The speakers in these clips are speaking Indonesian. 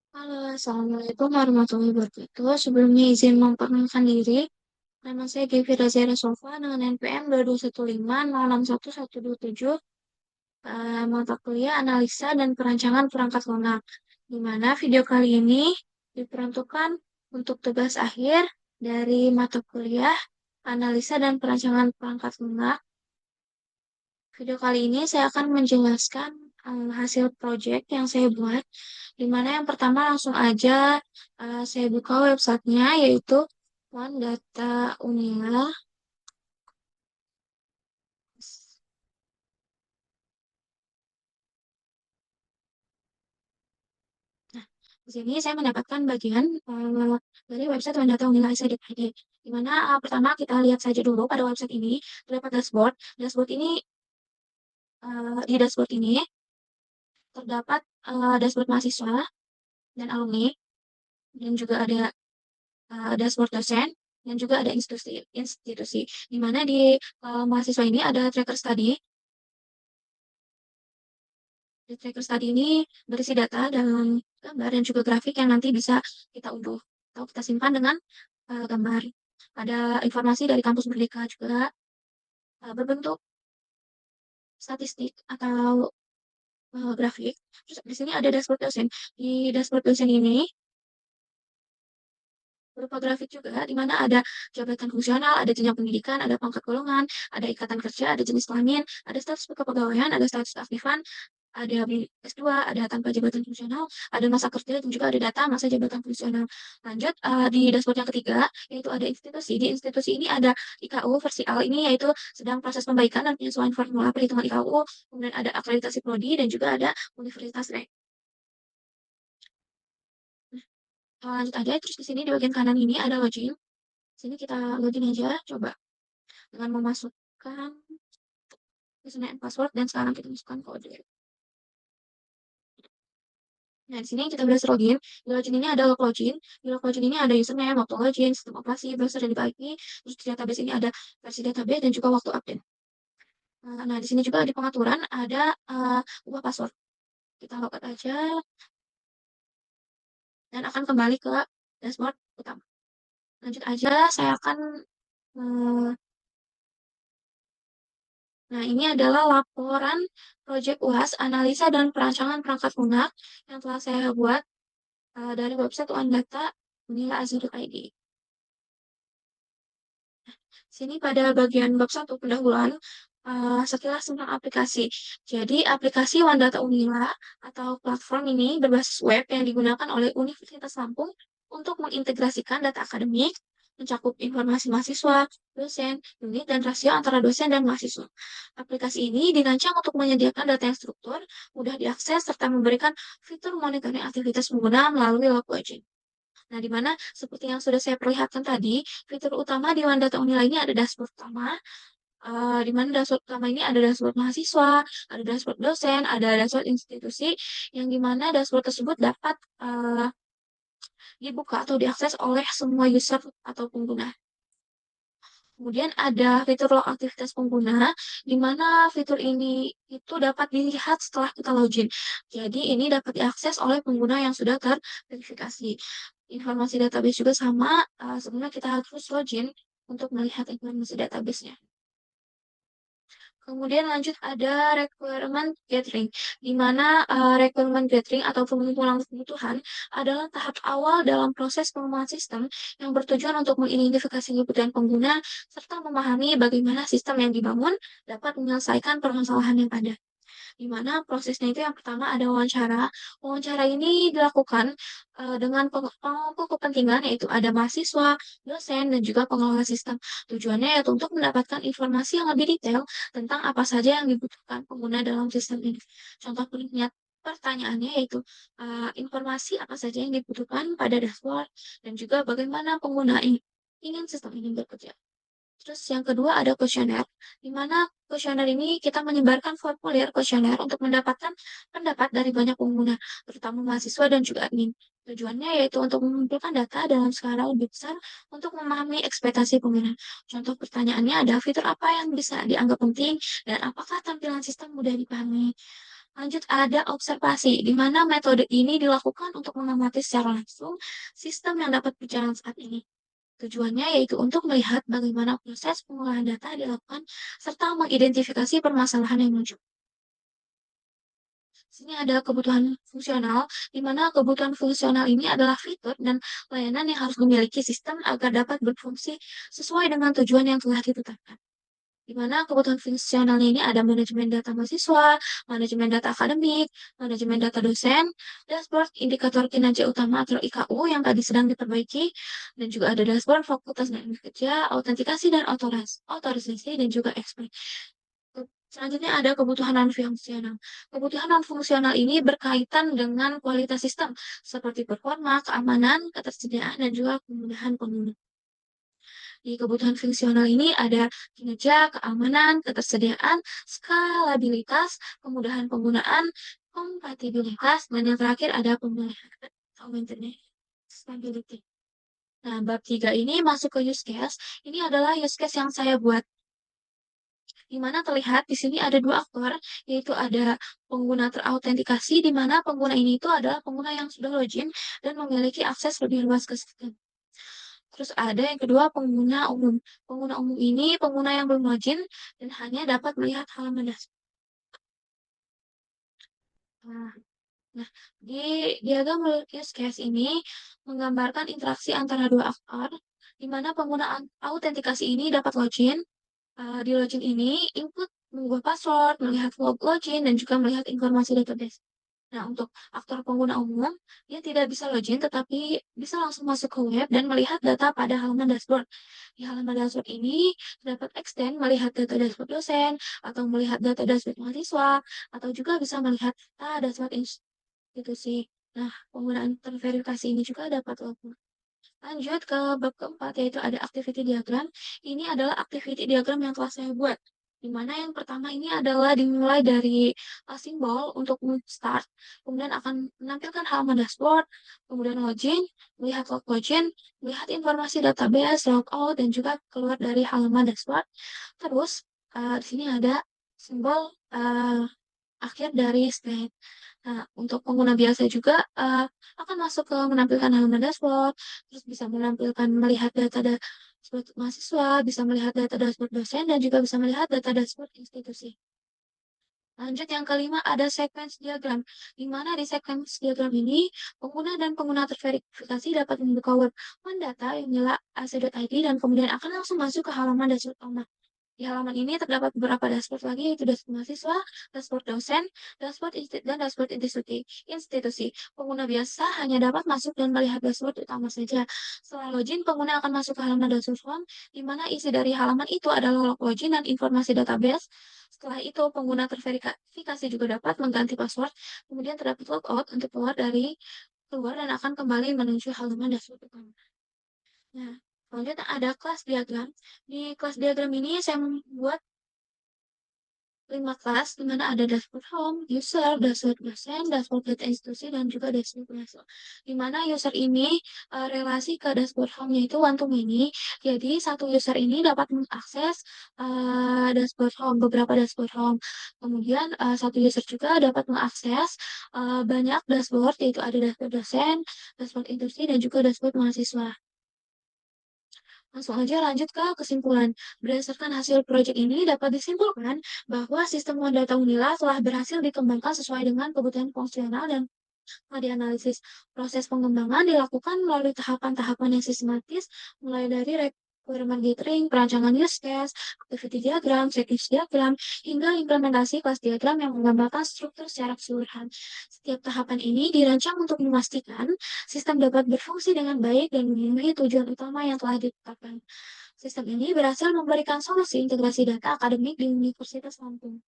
Halo, Assalamualaikum warahmatullahi wabarakatuh. Sebelumnya izin memperkenalkan diri. Nama saya Devi Razia Sofa dengan NPM 2215061127. Mata kuliah Analisa dan Perancangan Perangkat Lunak. Di mana video kali ini diperuntukkan untuk tugas akhir dari mata kuliah Analisa dan Perancangan Perangkat Lunak. Video kali ini saya akan menjelaskan hasil project yang saya buat, di mana yang pertama langsung aja saya buka websitenya yaitu One Data Unila. Nah, di sini saya mendapatkan bagian dari website One Data Unila SIDID, di mana pertama kita lihat saja dulu pada website ini terdapat dashboard. Dashboard ini di dashboard ini terdapat dashboard mahasiswa dan alumni, dan juga ada dashboard dosen, dan juga ada institusi di mana di mahasiswa ini ada tracker study. Di tracker study ini berisi data dan gambar dan juga grafik yang nanti bisa kita unduh atau kita simpan dengan gambar. Ada informasi dari kampus Merdeka juga berbentuk statistik atau grafik. Terus di sini ada dashboard dosen. Di dashboard dosen ini berupa grafik juga, di mana ada jabatan fungsional, ada jenjang pendidikan, ada pangkat golongan, ada ikatan kerja, ada jenis kelamin, ada status kepegawaian, ada status aktifan, ada S2, ada tanpa jabatan fungsional, ada masa kerja, dan juga ada data masa jabatan fungsional. Lanjut, di dashboard yang ketiga, yaitu ada institusi. Di institusi ini ada IKU versi A ini, yaitu sedang proses pembaikan dan penyesuaian formula perhitungan IKU, kemudian ada akreditasi prodi, dan juga ada universitas rank. Lanjut aja, terus di sini di bagian kanan ini ada login. Sini kita login aja, coba dengan memasukkan username and password, dan sekarang kita masukkan kode. Nah, di sini kita berhasil login. Di login ini ada log login. Di log login ini ada username, waktu login, sistem operasi, browser dan IP. Terus di database ini ada versi database dan juga waktu update. Nah, di sini juga di pengaturan ada ubah password. Kita login aja dan akan kembali ke dashboard utama. Lanjut aja, saya akan uh, Nah, ini adalah laporan proyek UAS, analisa dan perancangan perangkat lunak yang telah saya buat dari website Data Unila Azhar.id. Sini pada bagian bab 1 pendahuluan, sekilas tentang aplikasi. Jadi, aplikasi Data Unila atau platform ini berbasis web yang digunakan oleh Universitas Lampung untuk mengintegrasikan data akademik, mencakup informasi mahasiswa, dosen, unit, dan rasio antara dosen dan mahasiswa. Aplikasi ini dirancang untuk menyediakan data yang struktur, mudah diakses, serta memberikan fitur monitoring aktivitas pengguna melalui log wajib. Nah, di mana seperti yang sudah saya perlihatkan tadi, fitur utama di OneData Unila ini ada dashboard utama, di mana dashboard utama ini ada dashboard mahasiswa, ada dashboard dosen, ada dashboard institusi, yang di mana dashboard tersebut dapat dibuka atau diakses oleh semua user atau pengguna. Kemudian ada fitur log aktivitas pengguna, di mana fitur ini itu dapat dilihat setelah kita login. Jadi ini dapat diakses oleh pengguna yang sudah terverifikasi. Informasi database juga sama, sebenarnya kita harus login untuk melihat informasi database-nya. Kemudian lanjut ada requirement gathering, di mana requirement gathering atau pengumpulan kebutuhan adalah tahap awal dalam proses pengembangan sistem yang bertujuan untuk mengidentifikasi kebutuhan pengguna serta memahami bagaimana sistem yang dibangun dapat menyelesaikan permasalahan yang ada. Di mana prosesnya itu yang pertama ada wawancara. Wawancara ini dilakukan dengan pemangku kepentingan, yaitu ada mahasiswa, dosen, dan juga pengelola sistem. Tujuannya yaitu untuk mendapatkan informasi yang lebih detail tentang apa saja yang dibutuhkan pengguna dalam sistem ini. Contoh pertanyaannya yaitu informasi apa saja yang dibutuhkan pada dashboard, dan juga bagaimana pengguna ingin sistem ini bekerja. Terus yang kedua ada kuesioner, di mana kuesioner ini kita menyebarkan formulir kuesioner untuk mendapatkan pendapat dari banyak pengguna, terutama mahasiswa dan juga admin. Tujuannya yaitu untuk mengumpulkan data dalam skala lebih besar untuk memahami ekspektasi pengguna. Contoh pertanyaannya ada fitur apa yang bisa dianggap penting dan apakah tampilan sistem mudah dipahami. Lanjut ada observasi, di mana metode ini dilakukan untuk mengamati secara langsung sistem yang dapat berjalan saat ini. Tujuannya yaitu untuk melihat bagaimana proses pengolahan data dilakukan serta mengidentifikasi permasalahan yang muncul. Sini ada kebutuhan fungsional, di mana kebutuhan fungsional ini adalah fitur dan layanan yang harus dimiliki sistem agar dapat berfungsi sesuai dengan tujuan yang telah ditetapkan. Di mana kebutuhan fungsionalnya ini ada manajemen data mahasiswa, manajemen data akademik, manajemen data dosen, dashboard indikator kinerja utama atau IKU yang tadi sedang diperbaiki, dan juga ada dashboard fakultas dan kerja, autentikasi dan otorisasi, dan juga ekspor. Selanjutnya ada kebutuhan non-fungsional. Kebutuhan non-fungsional ini berkaitan dengan kualitas sistem, seperti performa, keamanan, ketersediaan, dan juga kemudahan pengguna. Di kebutuhan fungsional ini ada kinerja, keamanan, ketersediaan, skalabilitas, kemudahan penggunaan, kompatibilitas, dan yang terakhir ada pemeliharaan atau maintenance stability. Nah, bab 3 ini masuk ke use case. Ini adalah use case yang saya buat, di mana terlihat di sini ada dua aktor, yaitu ada pengguna terautentikasi, di mana pengguna ini itu adalah pengguna yang sudah login dan memiliki akses lebih luas ke sistem. Terus ada yang kedua pengguna umum. Pengguna umum ini pengguna yang belum login dan hanya dapat melihat halaman dashboard. Nah, nah, di diagram use case ini menggambarkan interaksi antara dua aktor, di mana penggunaan autentikasi ini dapat login. Di login ini, input mengubah password, melihat log login, dan juga melihat informasi database. Nah, untuk aktor pengguna umum, dia tidak bisa login, tetapi bisa langsung masuk ke web dan melihat data pada halaman dashboard. Di halaman dashboard ini, dapat extend melihat data dashboard dosen, atau melihat data dashboard mahasiswa, atau juga bisa melihat data dashboard institusi. Nah, penggunaan terverifikasi ini juga dapat logo. Lanjut ke bab keempat, yaitu ada activity diagram. Ini adalah activity diagram yang telah saya buat. Di mana yang pertama ini adalah dimulai dari simbol untuk start, kemudian akan menampilkan halaman dashboard, kemudian login, melihat log login, melihat informasi database, logout, dan juga keluar dari halaman dashboard. Terus, di sini ada simbol akhir dari state. Nah, untuk pengguna biasa juga akan masuk ke menampilkan halaman dashboard, terus bisa menampilkan melihat data dashboard mahasiswa, bisa melihat data dashboard dosen, dan juga bisa melihat data dashboard institusi. Lanjut yang kelima ada sequence diagram, di mana di sequence diagram ini pengguna dan pengguna terverifikasi dapat membuka web data yang nyala ac.id dan kemudian akan langsung masuk ke halaman dashboard utama. Di halaman ini terdapat beberapa dashboard lagi, yaitu dashboard mahasiswa, dashboard dosen, dan dashboard institusi. Pengguna biasa hanya dapat masuk dan melihat dashboard utama saja. Setelah login, pengguna akan masuk ke halaman dashboard form, di mana isi dari halaman itu adalah log login dan informasi database. Setelah itu, pengguna terverifikasi juga dapat mengganti password, kemudian terdapat logout untuk keluar dan akan kembali menuju halaman dashboard utama. Nah, selanjutnya ada kelas diagram. Di kelas diagram ini saya membuat 5 kelas, di mana ada dashboard home, user, dashboard dosen, dashboard data institusi, dan juga dashboard mahasiswa. Di mana user ini relasi ke dashboard home-nya itu one to many. Jadi satu user ini dapat mengakses dashboard home, beberapa dashboard home. Kemudian satu user juga dapat mengakses banyak dashboard, yaitu ada dashboard dosen, dashboard institusi, dan juga dashboard mahasiswa. Langsung aja lanjut ke kesimpulan. Berdasarkan hasil proyek ini dapat disimpulkan bahwa sistem data Unila telah berhasil dikembangkan sesuai dengan kebutuhan fungsional dan setelah dianalisis. Proses pengembangan dilakukan melalui tahapan-tahapan yang sistematis, mulai dari requirement gathering, perancangan use case, activity diagram, checklist diagram, hingga implementasi kelas diagram yang menggambarkan struktur secara keseluruhan. Setiap tahapan ini dirancang untuk memastikan sistem dapat berfungsi dengan baik dan memenuhi tujuan utama yang telah ditetapkan. Sistem ini berhasil memberikan solusi integrasi data akademik di Universitas Lampung.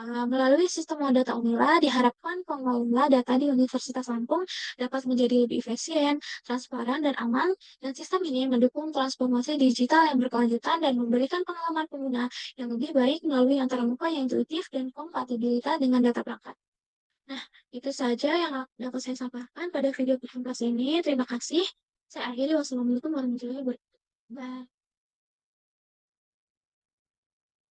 Melalui sistem data Unila, diharapkan pengelola data di Universitas Lampung dapat menjadi lebih efisien, transparan, dan aman, dan sistem ini mendukung transformasi digital yang berkelanjutan dan memberikan pengalaman pengguna yang lebih baik melalui antara muka yang intuitif dan kompatibilitas dengan data perangkat. Nah, itu saja yang dapat saya sampaikan pada video presentasi ini. Terima kasih. Saya akhiri. Wassalamualaikum warahmatullahi wabarakatuh. Bye.